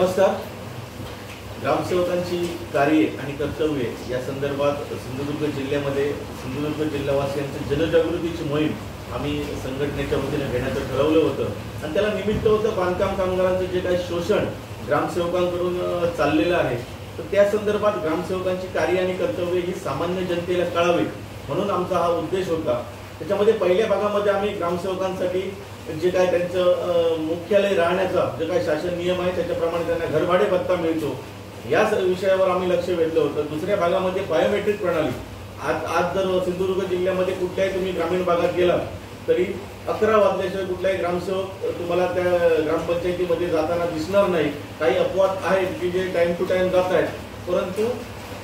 नमस्कार. ग्रामसेवकांची कार्ये आणि कर्तव्ये या संदर्भात सिंधुदुर्ग जिल्ह्यामध्ये सिंधुदुर्ग जिल्हावासियांची जनजागृतीची मोहीम आम्ही संघटनेच्या वतीने घेण्याचं ठरवलं होतं आणि त्याला निमित्त होतं बांधकाम कामगारांचं जे काही शोषण ग्रामसेवकांकडून चाललेलं आहे, तर त्या संदर्भात ग्रामसेवकांची कार्य आणि कर्तव्ये ही सामान्य जनतेला कळावीत म्हणून आमचा हा उद्देश होता. त्याच्यामध्ये पहिल्या भागामध्ये आम्ही ग्रामसेवकांसाठी जे काय त्यांचं मुख्यालय राहण्याचा जे काही शासन नियम आहे त्याच्याप्रमाणे त्यांना घरभाडे भत्ता मिळतो या विषयावर आम्ही लक्ष वेधलं होतं. दुसऱ्या भागामध्ये बायोमेट्रिक प्रणाली. आज जर सिंधुदुर्ग जिल्ह्यामध्ये कुठल्याही तुम्ही ग्रामीण भागात गेला तरी 11 वाजल्याशिवाय कुठलाही ग्रामसेवक तुम्हाला त्या ग्रामपंचायतीमध्ये जाताना दिसणार नाही. काही अपवाद आहेत की जे टाइम टू टाइम जात आहेत, परंतु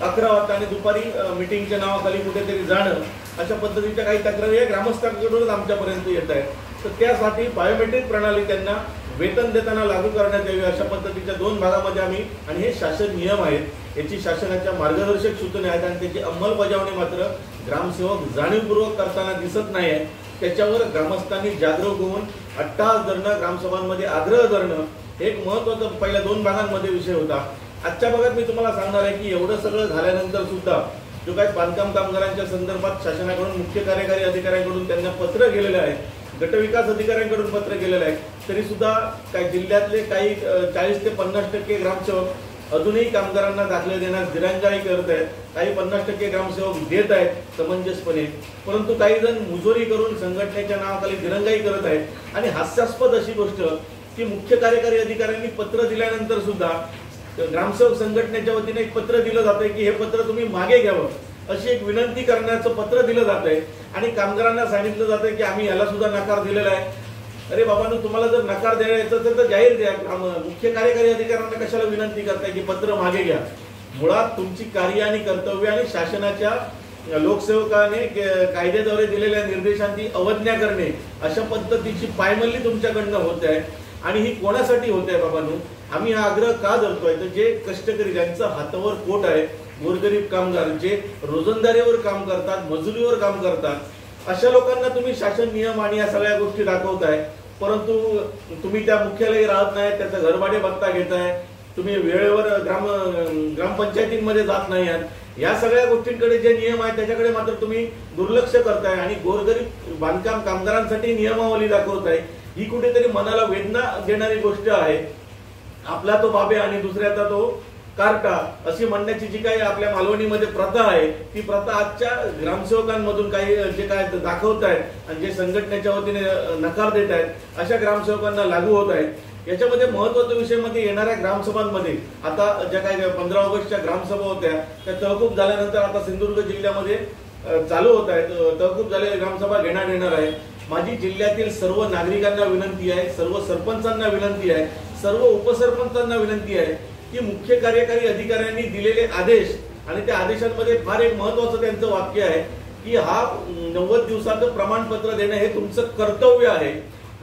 11 वाजता आणि दुपारी मीटिंगच्या नावाखाली कुठेतरी जाणं अशा पद्धतीच्या काही तक्रारी या ग्रामस्थांकडूनच आमच्यापर्यंत येत आहेत. तर त्यासाठी बायोमेट्रिक प्रणाली त्यांना वेतन देताना लागू करण्यात यावी अशा पद्धतीच्या 2 भागामध्ये आम्ही, आणि हे शासन नियम आहेत, याची शासनाच्या मार्गदर्शक सूचना आहेत आणि त्याची अंमलबजावणी मात्र ग्रामसेवक जाणीवपूर्वक करताना दिसत नाही आहे. त्याच्यावर ग्रामस्थांनी जागरूक होऊन अट्टहास धरणं, ग्रामसभांमध्ये आग्रह धरणं एक महत्त्वाचा पहिल्या 2 भागांमध्ये विषय होता. आजच्या भागात मी तुम्हाला सांगणार आहे की एवढं सगळं झाल्यानंतर सुद्धा जो काही बांधकाम कामगारांच्या संदर्भात शासनाकडून मुख्य कार्यकारी अधिकाऱ्यांकडून त्यांना पत्र गेलेलं आहे, गटविकास अधिकाऱ्यांकडून पत्र गेलेलं आहे, तरी सुद्धा काही जिल्ह्यातले काही 40 ते 50% ग्रामसेवक अजूनही कामगारांना दाखले देण्यास दिरंगाई करत आहेत. काही 50% ग्रामसेवक देत आहेत समंजसपणे, परंतु काही जण मुजोरी करून संघटनेच्या नावाखाली दिरंगाई करत आहेत. आणि हास्यास्पद अशी गोष्ट की मुख्य कार्यकारी अधिकाऱ्यांनी पत्र दिल्यानंतर सुद्धा ग्रामसेवक संघटनेच्या वतीने एक पत्र दिलं जातंय की हे पत्र तुम्ही मागे घ्यावं अशी एक विनंती करण्याचं पत्र दिलं जातंय आणि कामगारांना सांगितलं जातंय की आम्ही याला सुद्धा नकार दिलेला आहे. अरे बाबांनो, तुम्हाला जर नकार द्यायचा असेल तर जाहीर द्या. मुख्य कार्यकारी अधिकाऱ्यांना कशाला विनंती करताय की पत्र मागे घ्या? मुळात तुमची कार्य आणि कर्तव्य आणि शासनाच्या लोकसेवकाने कायद्याद्वारे दिलेल्या निर्देशांची अवज्ञा करणे अशा पद्धतीची पायमल्ली तुमच्याकडनं होत आहे. आणि ही कोणासाठी होत आहे बाबांनो? आम्ही हा आग्रह का धरतोय तर जे कष्टकरी, ज्यांचं हातावर पोट आहे, गोरगरीब कामगार जे रोजंदारीवर काम करतात, मजुरीवर काम करतात, अशा लोकांना तुम्ही शासन नियम आणि या सगळ्या गोष्टी दाखवताय, परंतु तुम्ही त्या मुख्यालयी राहत नाही, त्याचा घरभाडे भत्ता घेताय, तुम्ही वेळेवर ग्रामपंचायतींमध्ये जात नाही आहात. या सगळ्या गोष्टींकडे जे नियम आहेत त्याच्याकडे मात्र तुम्ही दुर्लक्ष करताय आणि गोरगरीब बांधकाम कामगारांसाठी नियमावली दाखवताय. ही कुठेतरी मनाला वेदना देणारी गोष्ट आहे. आपला तो बाबे आणि दुसऱ्याचा तो कार्टा अशी म्हणण्याची जी काही आपल्या मालवणीमध्ये प्रथा आहे, ती प्रथा आजच्या ग्रामसेवकांमधून काही जे काय दाखवत आहेत आणि जे संघटनेच्या वतीने नकार देत आहेत अशा ग्रामसेवकांना लागू होत आहेत. याच्यामध्ये महत्त्वाचा विषय मध्ये येणाऱ्या ग्रामसभांमध्ये आता ज्या काही 15 ऑगस्टच्या ग्रामसभा होत्या त्या तहकूब झाल्यानंतर आता सिंधुदुर्ग जिल्ह्यामध्ये चालू होत आहेत. तहकूब झालेल्या ग्रामसभा घेण्यात येणार आहे. माझी जिल्ह्यातील सर्व नागरिकांना विनंती आहे, सर्व सरपंचांना विनंती आहे, सर्व उपसरपंचांना विनंती आहे की मुख्य कार्यकारी अधिकाऱ्यांनी दिलेले आदेश आणि त्या आदेशांमध्ये फार एक महत्त्वाचं त्यांचं वाक्य आहे की हा 90 दिवसाचं प्रमाणपत्र देणं हे तुमचं कर्तव्य आहे.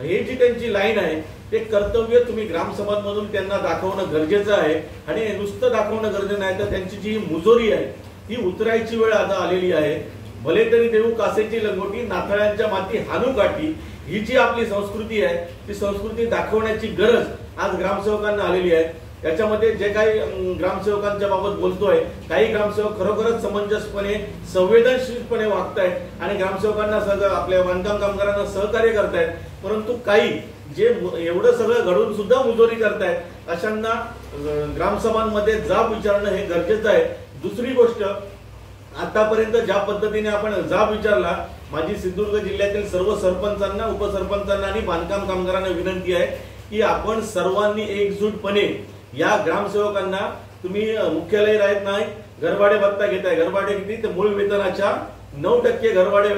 हे जी त्यांची लाईन आहे ते कर्तव्य तुम्ही ग्रामसभांमधून त्यांना दाखवणं गरजेचं आहे. आणि नुसतं दाखवणं गरजेचं नाही तर त्यांची जी मुजोरी आहे ती उतरायची वेळ आता आलेली आहे. भले तरी देऊ कासेची लंगोटी, नाथाळ्यांच्या माती हानू काठी, ही जी आपली संस्कृती आहे ती संस्कृती दाखवण्याची गरज आज ग्रामसेवकांना आलेली आहे. याच्यामध्ये जे काही ग्रामसेवकांच्या बाबत बोलतोय, काही ग्रामसेवक खरोखरच समंजसपणे संवेदनशीलपणे वागतायत आणि ग्रामसेवकांना आपल्या बांधकाम कामगारांना सहकार्य करतायत, परंतु काही जे एवढं सगळं घडून सुद्धा मुजोरी करतायत अशांना ग्रामसभांमध्ये जाब विचारणं हे गरजेचं आहे. दुसरी गोष्ट, आतापर्यंत ज्या पद्धतीने आपण जाब विचारला, माझी सिंधुदुर्ग जिल्ह्यातील सर्व सरपंचांना, उपसरपंचांना आणि बांधकाम कामगारांना विनंती आहे की आपण सर्वांनी एकजूटपणे या ग्रामसेवकांना, तुम्ही मुख्यालय राहत नाही, घरभाडे भत्ता घेताय, घरभाडे किती तर मूळ वेतनाच्या 9% घरभाडे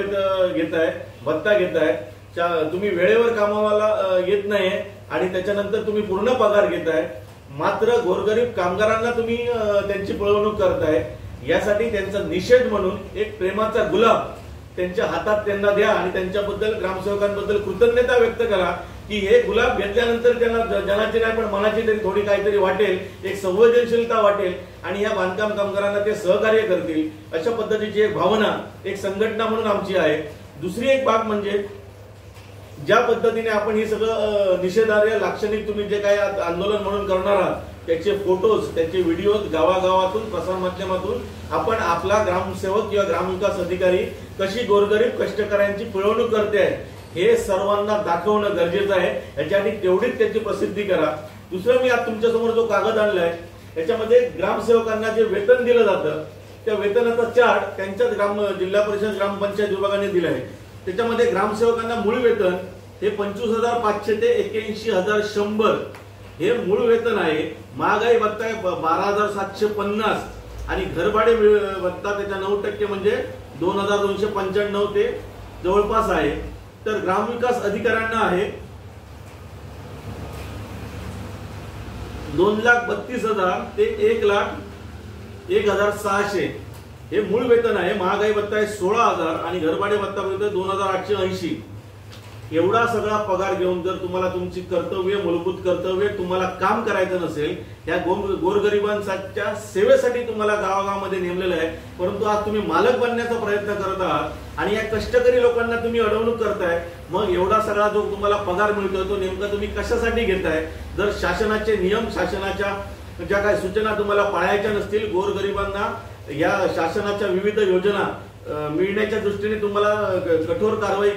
घेताय, भत्ता घेताय, तुम्ही वेळेवर कामाला येत नाही आणि त्याच्यानंतर तुम्ही पूर्ण पगार घेताय, मात्र गोरगरीब कामगारांना तुम्ही त्यांची पिळवणूक करताय. यासाठी त्यांचा निषेध म्हणून एक प्रेमाचा गुलाब त्यांच्या हातात त्यांना द्या आणि त्यांच्याबद्दल, ग्रामसेवकांबद्दल कृतज्ञता व्यक्त करा की हे गुलाब घेतल्यानंतर त्यांना जनाची नाही पण मनाची तरी थोडी काहीतरी वाटेल, एक संवेदनशीलता वाटेल आणि या बांधकाम कामगारांना ते सहकार्य करतील अशा पद्धतीची एक भावना एक संघटना म्हणून आमची आहे. दुसरी एक बाब म्हणजे ज्या पद्धतीने आपण ही सगळं निषेधार्ह लाक्षणिक तुम्ही जे काही आंदोलन म्हणून करणार आहात त्याचे फोटोज, त्याचे व्हिडिओज गावागावातून प्रसारमाध्यमातून आपण आपला ग्रामसेवक किंवा ग्रामविकास अधिकारी कशी गोरगरीब कष्टकऱ्यांची पिळवणूक करते आहे हे सर्वांना दाखवणं गरजेचं आहे। याच्यासाठी तेवढीच त्याची प्रसिद्धी करा। दुसरं, मी आज तुमच्या समोर जो कागद आणलाय याच्यामध्ये ग्रामसेवकांना जे वेतन दिलं जातं त्या वेतनाचा चार्ट त्यांच्याच जिल्हा परिषद ग्रामपंचायत विभागाने दिला आहे। त्याच्यामध्ये ग्रामसेवकांना मूळ वेतन हे 25,500 ते 81,100 हे मूळ वेतन आहे। महागाई भत्ता आहे 12,750 आणि घरभाडे भत्ता त्याच्या 9% म्हणजे 2,295 ते जवळपास आहे। तर ग्रामविकास अधिकाऱ्यांना आहे 2,32,000 ते 1,01,600 हे मूळ वेतन आहे। महागाई भत्ता आहे 16,000 आणि घरभाडे भत्ता 2,880। एवढा सगळा पगार घेऊन जर तुम्हाला तुमची कर्तव्य, मूलभूत कर्तव्य तुम्हाला काम करायचं नसेल, या गोरगरिबांच्या सेवेसाठी तुम्हाला गावागावामध्ये नेमलेलं आहे, परंतु आज तुम्ही मालक बनण्याचा प्रयत्न करत आहात आणि या कष्टकरी लोकांना तुम्ही अडवणूक करताय, मग एवढा सगळा जो तुम्हाला पगार मिळतोय तो नेमका तुम्ही कशासाठी घेताय? जर शासनाचे नियम, शासनाच्या ज्या काही सूचना तुम्हाला पाळायच्या नसतील, गोरगरिबांना या शासनाच्या विविध योजना मिळण्याच्या दृष्टीने तुम्हाला कठोर कारवाई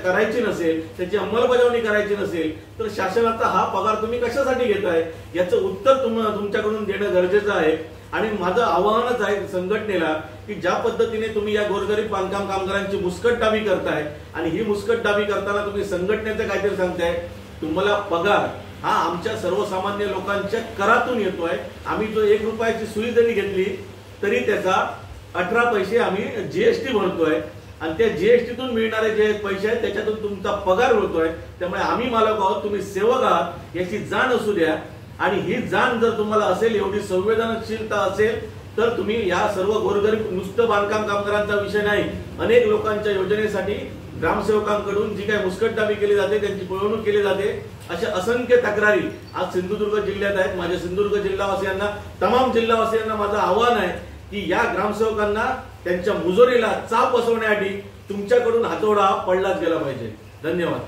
करायची नसेल, त्याची अंमलबजावणी करायची नसेल, तर शासनाचा हा पगार तुम्ही कशासाठी घेताय याचं उत्तर तुमच्याकडून देणं गरजेचं आहे। आणि माझं आवाहनच आहे संघटनेला की ज्या पद्धतीने तुम्ही या गोरगरीब बांधकाम कामगारांची मुस्कटदाबी करताय आणि ही मुस्कटदाबी करताना तुम्ही संघटनेचं काहीतरी सांगताय, तुम्हाला पगार हा आमच्या सर्वसामान्य लोकांच्या करातून येतोय। आम्ही जो 1 रुपयाची सुई जरी घेतली तरी त्याचा 18 पैसे आम्ही जीएसटी भरतोय आणि त्या जीएसटीतून मिळणारे जे पैसे आहेत त्याच्यातून तुमचा पगार होतोय। त्यामुळे आम्ही मालक आहोत, तुम्ही सेवक आहात याची जाण असू द्या। आणि ही जाण जर तुम्हाला असेल, एवढी संवेदनशीलता असेल, तर तुम्ही या सर्व गोरगरीब, नुसतं बांधकाम कामगारांचा विषय नाही, अनेक लोकांच्या योजनेसाठी ग्रामसेवकांकडून जी काही मुस्कटदाबी केली जाते, त्यांची पिळवणूक केली जाते, अशा असंख्य तक्रारी आज सिंधुदुर्ग जिल्ह्यात आहेत। माझ्या सिंधुदुर्ग जिल्हावासियांना, तमाम जिल्हावासियांना माझं आव्हान आहे की या ग्रामसेवकांना त्यांच्या मुजोरीला चाप बसवण्यासाठी तुमच्याकडून हातोडा पडलाच गेला पाहिजे। धन्यवाद।